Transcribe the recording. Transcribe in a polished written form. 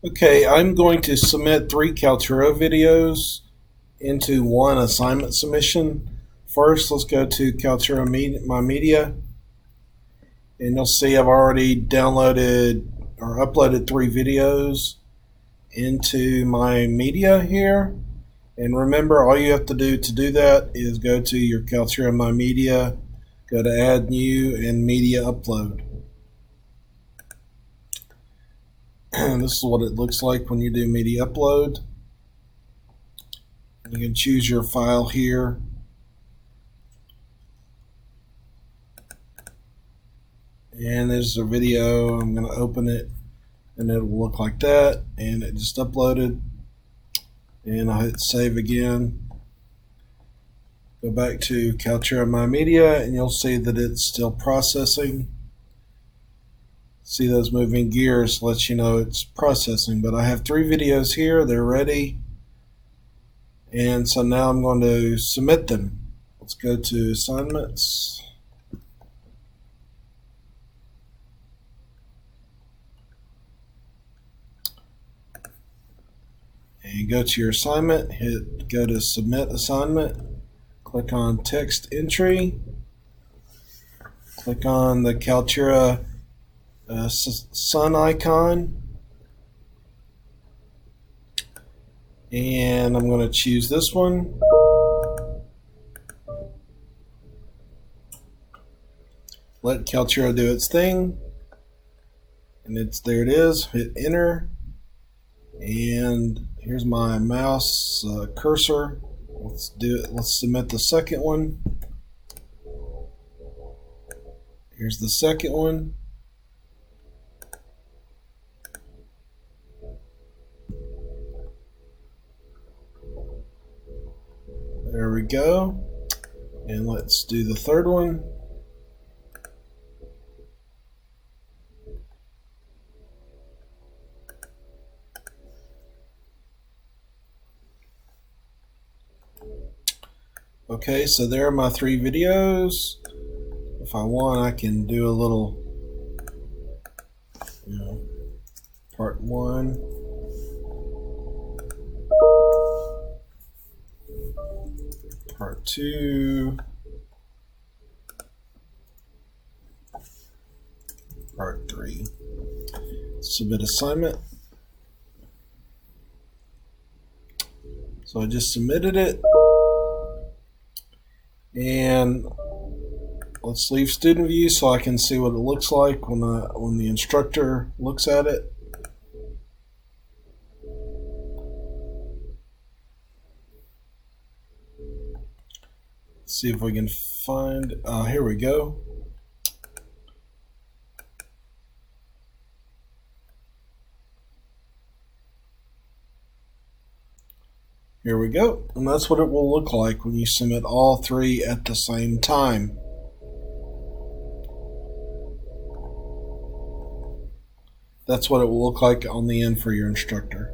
Okay, I'm going to submit 3 Kaltura videos into one assignment submission. First, let's go to Kaltura My Media, and you'll see I've already downloaded or uploaded 3 videos into my media here. And remember, all you have to do that is go to your Kaltura My Media, go to Add New, and Media Upload. This is what it looks like when you do media upload. You can choose your file here. And there's a video. I'm going to open it and it will look like that. And it just uploaded. And I hit save again. Go back to Kaltura My Media and you'll see that it's still processing. See those moving gears lets you know it's processing, but I have 3 videos here. They're ready, and so now I'm going to submit them. Let's go to assignments, and go to your assignment, go to submit assignment, click on text entry, click on the Kaltura sun icon, and I'm going to choose this one. Let Kaltura do its thing, and there it is. Hit enter, and here's my mouse cursor. Let's do it. Let's submit the second one. Here's the second one. There we go. And let's do the third one. Okay, so there are my 3 videos. If I want, I can do a little, part 1. Part 2, part 3. Submit assignment. So I just submitted it, and let's leave student view so I can see what it looks like when the instructor looks at it. See if we can find, here we go. Here we go, and that's what it will look like when you submit all 3 at the same time. That's what it will look like on the end for your instructor.